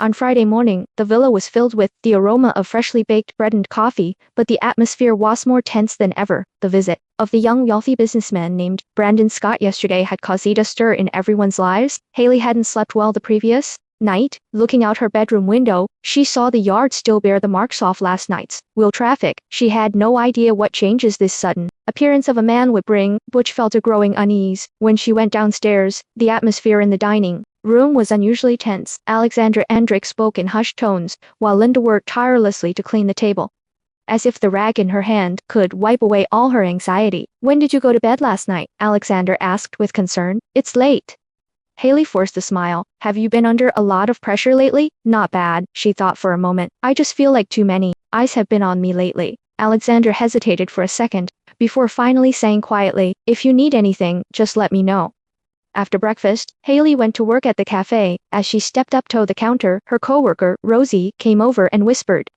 On Friday morning, the villa was filled with the aroma of freshly baked bread and coffee, but the atmosphere was more tense than ever. The visit of the young wealthy businessman named Brandon Scott yesterday had caused a stir in everyone's lives. Haley hadn't slept well the previous night. Looking out her bedroom window, she saw the yard still bear the marks of last night's wheel traffic. She had no idea what changes this sudden appearance of a man would bring. Butch felt a growing unease. When she went downstairs, the atmosphere in the dining room was unusually tense. Alexandra Endrick spoke in hushed tones, while Linda worked tirelessly to clean the table, as if the rag in her hand could wipe away all her anxiety. "When did you go to bed last night?" Alexander asked with concern. "It's late." Haley forced a smile. "Have you been under a lot of pressure lately?" "Not bad," she thought for a moment. "I just feel like too many eyes have been on me lately." Alexander hesitated for a second, before finally saying quietly, "If you need anything, just let me know." After breakfast, Haley went to work at the cafe. As she stepped up to the counter, her coworker, Rosie, came over and whispered,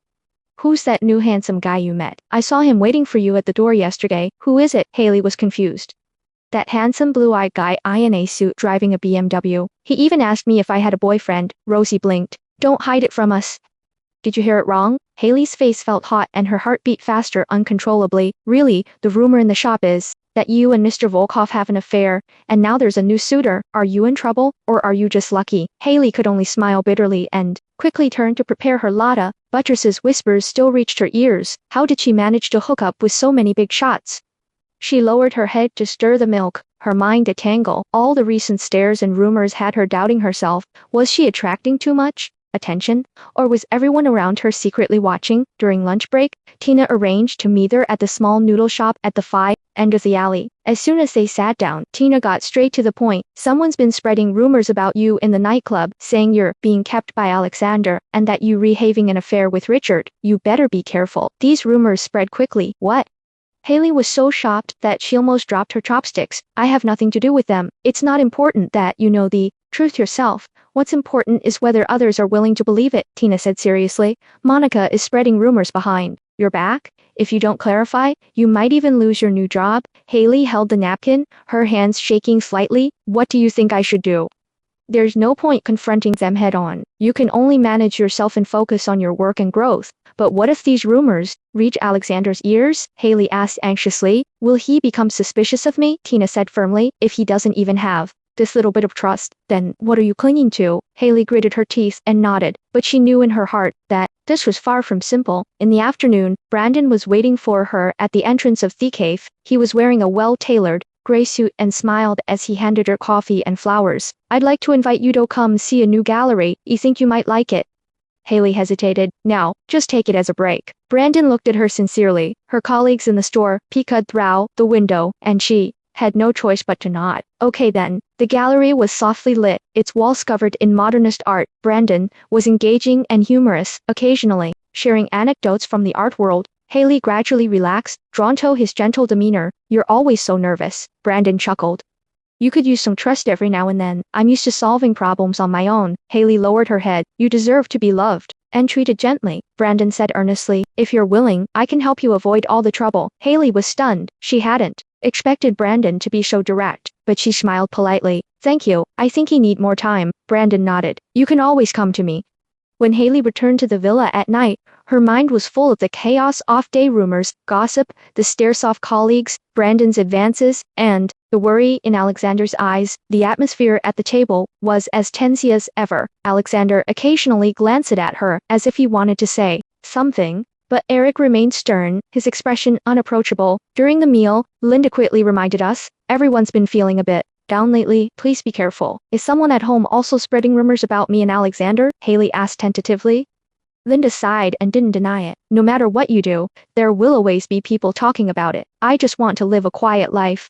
"Who's that new handsome guy you met? I saw him waiting for you at the door yesterday." "Who is it?" Haley was confused. "That handsome blue-eyed guy in a suit driving a BMW. He even asked me if I had a boyfriend." Rosie blinked. "Don't hide it from us." "Did you hear it wrong?" Haley's face felt hot and her heart beat faster uncontrollably. "Really, the rumor in the shop is that you and Mr. Volkov have an affair, and now there's a new suitor. Are you in trouble, or are you just lucky?" Haley could only smile bitterly and quickly turned to prepare her latte. Buttress's whispers still reached her ears. How did she manage to hook up with so many big shots? She lowered her head to stir the milk, her mind a tangle. All the recent stares and rumors had her doubting herself. Was she attracting too much attention, or was everyone around her secretly watching? During lunch break, Tina arranged to meet her at the small noodle shop at the far end of the alley. As soon as they sat down, Tina got straight to the point. "Someone's been spreading rumors about you in the nightclub, saying you're being kept by Alexander, and that you having an affair with Richard. You better be careful." These rumors spread quickly. "What?" Haley was so shocked that she almost dropped her chopsticks. "I have nothing to do with them. It's not important that you know the truth yourself. What's important is whether others are willing to believe it," Tina said seriously. "Monica is spreading rumors behind your back. If you don't clarify, you might even lose your new job." Haley held the napkin, her hands shaking slightly. "What do you think I should do?" "There's no point confronting them head on. You can only manage yourself and focus on your work and growth." "But what if these rumors reach Alexander's ears?" Haley asked anxiously. "Will he become suspicious of me?" Tina said firmly. "If he doesn't even have this little bit of trust, then what are you clinging to?" Haley gritted her teeth and nodded, but she knew in her heart that this was far from simple. In the afternoon, Brandon was waiting for her at the entrance of the cafe. He was wearing a well-tailored gray suit and smiled as he handed her coffee and flowers. "I'd like to invite you to come see a new gallery. You think you might like it?" Haley hesitated. "No, just take it as a break." Brandon looked at her sincerely. Her colleagues in the store peeked through the window, and she had no choice but to nod. "Okay then." The gallery was softly lit, its walls covered in modernist art. Brandon was engaging and humorous, occasionally sharing anecdotes from the art world. Haley gradually relaxed, drawn to his gentle demeanor. "You're always so nervous." Brandon chuckled. "You could use some trust every now and then. I'm used to solving problems on my own." Haley lowered her head. "You deserve to be loved and treated gently," Brandon said earnestly. "If you're willing, I can help you avoid all the trouble." Haley was stunned. She hadn't expected Brandon to be so direct, but she smiled politely. "Thank you. I think he need more time." Brandon nodded. "You can always come to me." When Haley returned to the villa at night, her mind was full of the chaos of day rumors, gossip, the stares of colleagues, Brandon's advances, and the worry in Alexander's eyes. The atmosphere at the table was as tense as ever. Alexander occasionally glanced at her, as if he wanted to say something, but Eric remained stern, his expression unapproachable. During the meal, Linda quickly reminded us, "Everyone's been feeling a bit down lately. Please be careful." "Is someone at home also spreading rumors about me and Alexander?" Haley asked tentatively. Linda sighed and didn't deny it. "No matter what you do, there will always be people talking about it. I just want to live a quiet life."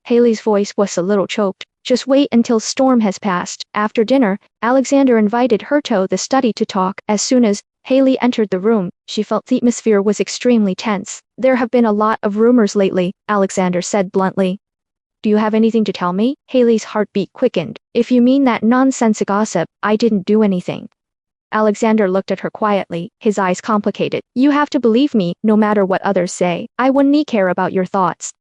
Haley's voice was a little choked. "Just wait until storm has passed." After dinner, Alexander invited her to the study to talk. As soon as Haley entered the room, she felt the atmosphere was extremely tense. "There have been a lot of rumors lately," Alexander said bluntly. "Do you have anything to tell me?" Haley's heartbeat quickened. "If you mean that nonsense gossip, I didn't do anything." Alexander looked at her quietly, his eyes complicated. "You have to believe me, no matter what others say. I wouldn't care about your thoughts.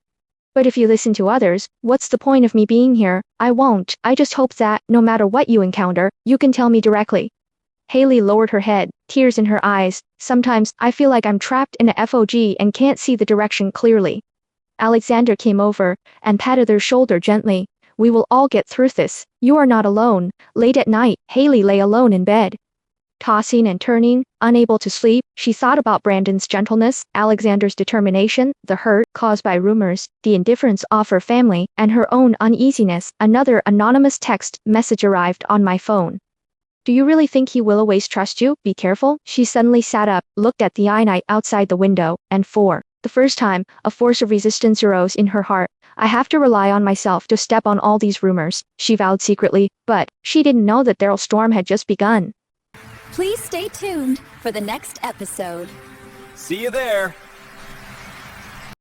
But if you listen to others, what's the point of me being here? I won't. I just hope that, no matter what you encounter, you can tell me directly." Haley lowered her head, tears in her eyes. Sometimes, I feel like I'm trapped in a FOG and can't see the direction clearly. Alexander came over and patted her shoulder gently. We will all get through this. You are not alone. Late at night, Haley lay alone in bed. Tossing and turning, unable to sleep, she thought about Brandon's gentleness, Alexander's determination, the hurt caused by rumors, the indifference of her family, and her own uneasiness. Another anonymous text message arrived on my phone. Do you really think he will always trust you? Be careful. She suddenly sat up, looked at the night outside the window, and for the first time, a force of resistance arose in her heart. I have to rely on myself to step on all these rumors, she vowed secretly, but she didn't know that Daryl's storm had just begun. Please stay tuned for the next episode. See you there.